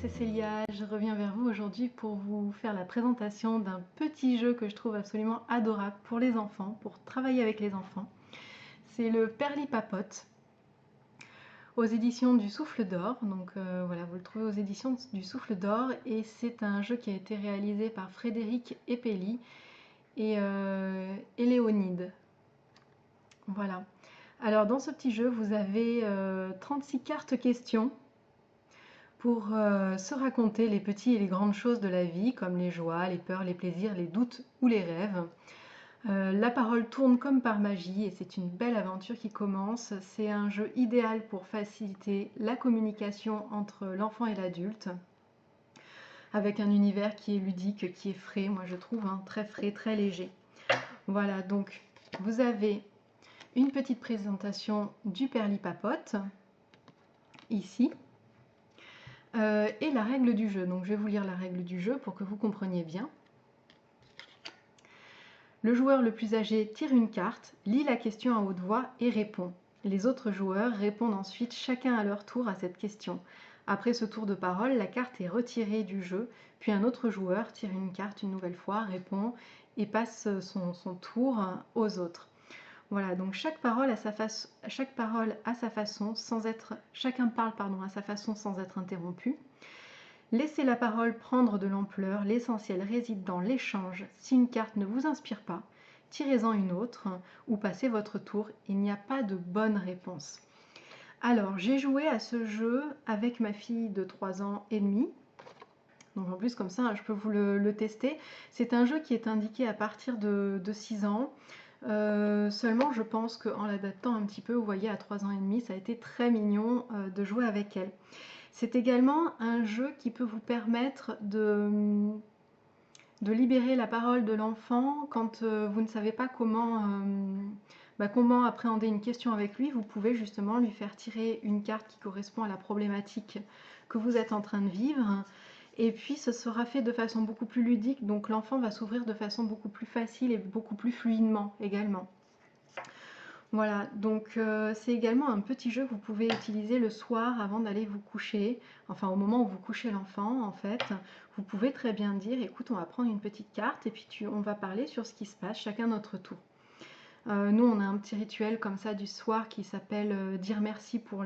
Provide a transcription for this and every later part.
c'est Célia, je reviens vers vous aujourd'hui pour vous faire la présentation d'un petit jeu que je trouve absolument adorable pour les enfants, pour travailler avec les enfants. C'est le Perlipapote aux éditions du Souffle d'Or. Donc voilà, vous le trouvez aux éditions du Souffle d'Or et c'est un jeu qui a été réalisé par Frédéric Epeli et Léonide. Voilà. Alors dans ce petit jeu, vous avez 36 cartes questions pour se raconter les petits et les grandes choses de la vie, comme les joies, les peurs, les plaisirs, les doutes ou les rêves. La parole tourne comme par magie et c'est une belle aventure qui commence. C'est un jeu idéal pour faciliter la communication entre l'enfant et l'adulte, avec un univers qui est ludique, qui est frais, moi je trouve, hein, très frais, très léger. Voilà, donc vous avez une petite présentation du Perlipapote, ici. Et la règle du jeu. Donc je vais vous lire la règle du jeu pour que vous compreniez bien. Le joueur le plus âgé tire une carte, lit la question à haute voix et répond. Les autres joueurs répondent ensuite chacun à leur tour à cette question. Après ce tour de parole, la carte est retirée du jeu, puis un autre joueur tire une carte une nouvelle fois, répond et passe son tour aux autres. Voilà, donc chaque parole à sa façon, sans être, chacun parle à sa façon sans être interrompu. Laissez la parole prendre de l'ampleur, l'essentiel réside dans l'échange. Si une carte ne vous inspire pas, tirez-en une autre ou passez votre tour, il n'y a pas de bonne réponse. Alors, j'ai joué à ce jeu avec ma fille de 3 ans et demi. Donc en plus comme ça, je peux vous le tester. C'est un jeu qui est indiqué à partir de 6 ans. Seulement, je pense qu'en l'adaptant un petit peu, vous voyez, à 3 ans et demi, ça a été très mignon de jouer avec elle. C'est également un jeu qui peut vous permettre de libérer la parole de l'enfant quand vous ne savez pas comment appréhender une question avec lui. Vous pouvez justement lui faire tirer une carte qui correspond à la problématique que vous êtes en train de vivre. Et puis ce sera fait de façon beaucoup plus ludique, donc l'enfant va s'ouvrir de façon beaucoup plus facile et beaucoup plus fluidement également. Voilà, donc c'est également un petit jeu que vous pouvez utiliser le soir avant d'aller vous coucher, enfin au moment où vous couchez l'enfant en fait. Vous pouvez très bien dire, écoute, on va prendre une petite carte et puis on va parler sur ce qui se passe, chacun notre tour. Nous, on a un petit rituel comme ça du soir qui s'appelle dire merci pour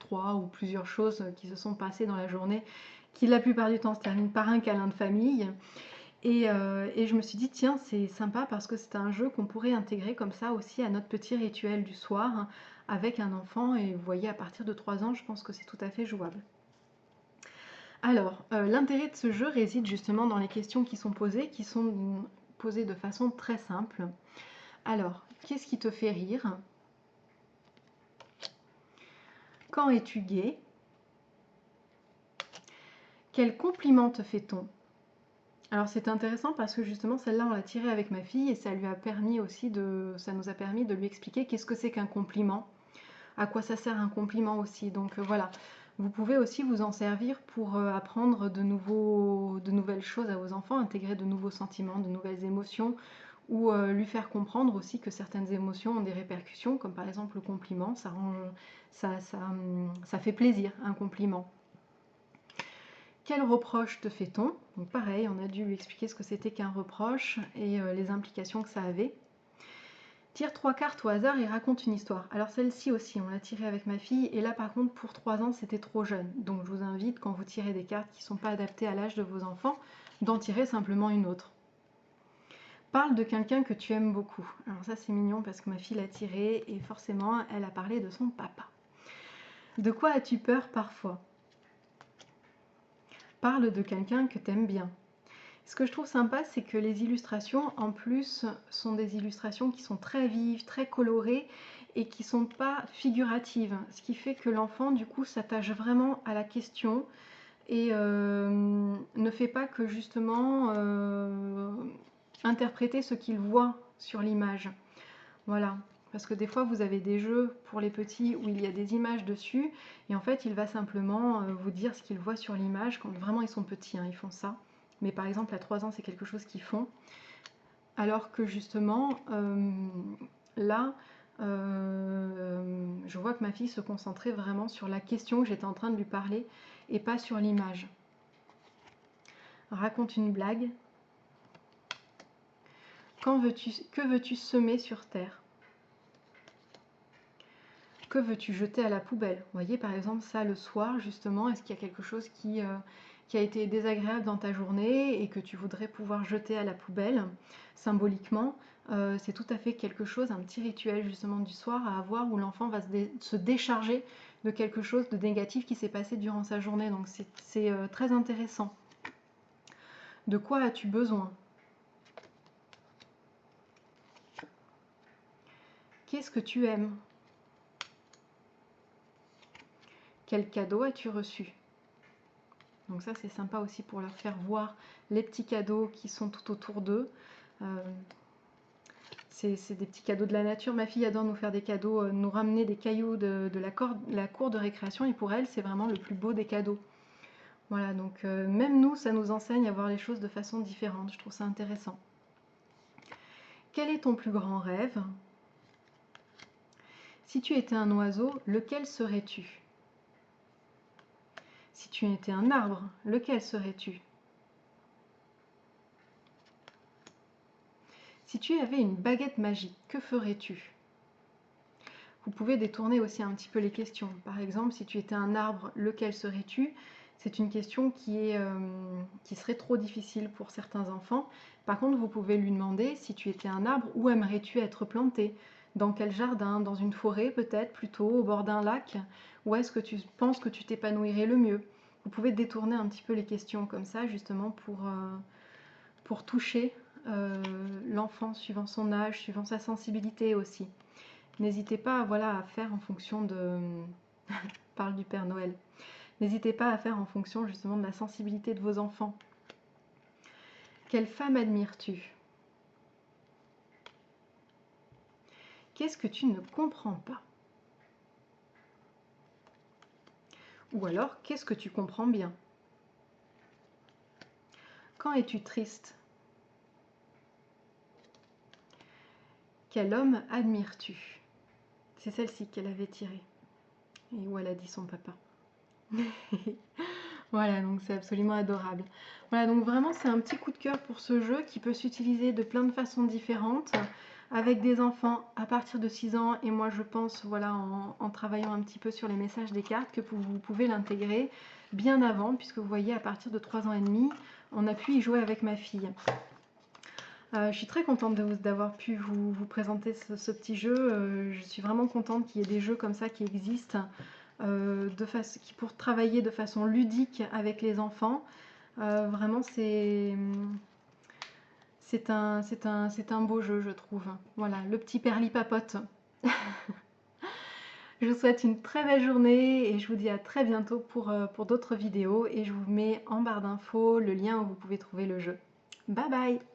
3 ou plusieurs choses qui se sont passées dans la journée, qui la plupart du temps se terminent par un câlin de famille. Et je me suis dit, tiens, c'est sympa parce que c'est un jeu qu'on pourrait intégrer comme ça aussi à notre petit rituel du soir hein, avec un enfant. Et vous voyez, à partir de 3 ans, je pense que c'est tout à fait jouable. Alors, l'intérêt de ce jeu réside justement dans les questions qui sont posées de façon très simple. Alors, qu'est-ce qui te fait rire? Quand es-tu gai? Quel compliment te fait-on? Alors c'est intéressant parce que justement celle-là on l'a tirée avec ma fille et ça nous a permis de lui expliquer qu'est-ce que c'est qu'un compliment, à quoi ça sert un compliment aussi. Donc voilà, vous pouvez aussi vous en servir pour apprendre de nouvelles choses à vos enfants, intégrer de nouveaux sentiments, de nouvelles émotions ou lui faire comprendre aussi que certaines émotions ont des répercussions, comme par exemple le compliment, ça fait plaisir un compliment. Quel reproche te fait-on? Donc pareil, on a dû lui expliquer ce que c'était qu'un reproche et les implications que ça avait. Tire 3 cartes au hasard et raconte une histoire. Alors celle-ci aussi, on l'a tirée avec ma fille et là par contre pour 3 ans c'était trop jeune. Donc je vous invite quand vous tirez des cartes qui ne sont pas adaptées à l'âge de vos enfants, d'en tirer simplement une autre. Parle de quelqu'un que tu aimes beaucoup. Alors ça c'est mignon parce que ma fille l'a tirée et forcément elle a parlé de son papa. De quoi as-tu peur parfois? Parle de quelqu'un que tu aimes bien. Ce que je trouve sympa, c'est que les illustrations, en plus, sont des illustrations qui sont très vives, très colorées et qui ne sont pas figuratives. Ce qui fait que l'enfant, du coup, s'attache vraiment à la question et ne fait pas que justement interpréter ce qu'il voit sur l'image. Voilà. Parce que des fois, vous avez des jeux pour les petits où il y a des images dessus et en fait, il va simplement vous dire ce qu'il voit sur l'image quand vraiment ils sont petits, hein, ils font ça. Mais par exemple, à 3 ans, c'est quelque chose qu'ils font. Alors que justement, là, Je vois que ma fille se concentrait vraiment sur la question que j'étais en train de lui parler et pas sur l'image. Raconte une blague. Que veux-tu semer sur terre? Que veux-tu jeter à la poubelle? Vous voyez par exemple ça le soir justement, est-ce qu'il y a quelque chose qui a été désagréable dans ta journée et que tu voudrais pouvoir jeter à la poubelle symboliquement? C'est tout à fait quelque chose, un petit rituel justement du soir à avoir où l'enfant va se décharger de quelque chose de négatif qui s'est passé durant sa journée. Donc c'est très intéressant. De quoi as-tu besoin? Qu'est-ce que tu aimes? Quel cadeau as-tu reçu? Donc ça c'est sympa aussi pour leur faire voir les petits cadeaux qui sont tout autour d'eux. C'est des petits cadeaux de la nature. Ma fille adore nous faire des cadeaux, nous ramener des cailloux de la cour de récréation, et pour elle c'est vraiment le plus beau des cadeaux. Voilà, donc même nous ça nous enseigne à voir les choses de façon différente. Je trouve ça intéressant. Quel est ton plus grand rêve? Si tu étais un oiseau, lequel serais-tu? Si tu étais un arbre, lequel serais-tu? Si tu avais une baguette magique, que ferais-tu? Vous pouvez détourner aussi un petit peu les questions. Par exemple, si tu étais un arbre, lequel serais-tu? C'est une question qui serait trop difficile pour certains enfants. Par contre, vous pouvez lui demander, si tu étais un arbre, où aimerais-tu être planté? Dans quel jardin? Dans une forêt peut-être, plutôt au bord d'un lac? Où est-ce que tu penses que tu t'épanouirais le mieux? Vous pouvez détourner un petit peu les questions comme ça, justement pour toucher l'enfant suivant son âge, suivant sa sensibilité aussi. N'hésitez pas voilà, à faire en fonction de... parle du Père Noël. N'hésitez pas à faire en fonction justement de la sensibilité de vos enfants. Quelle femme admires-tu? Qu'est-ce que tu ne comprends pas? Ou alors, qu'est-ce que tu comprends bien? Quand es-tu triste? Quel homme admires-tu? C'est celle-ci qu'elle avait tirée. Et où elle a dit son papa. Voilà, donc c'est absolument adorable. Voilà, donc vraiment c'est un petit coup de cœur pour ce jeu qui peut s'utiliser de plein de façons différentes avec des enfants à partir de 6 ans, et moi je pense, voilà, en travaillant un petit peu sur les messages des cartes, que vous pouvez l'intégrer bien avant, puisque vous voyez à partir de 3 ans et demi, on a pu y jouer avec ma fille. Je suis très contente d'avoir pu vous présenter ce petit jeu. Je suis vraiment contente qu'il y ait des jeux comme ça qui existent pour travailler de façon ludique avec les enfants. Vraiment, c'est un beau jeu, je trouve. Voilà, le petit perlipapote. Je vous souhaite une très belle journée et je vous dis à très bientôt pour d'autres vidéos. Et je vous mets en barre d'infos le lien où vous pouvez trouver le jeu. Bye bye!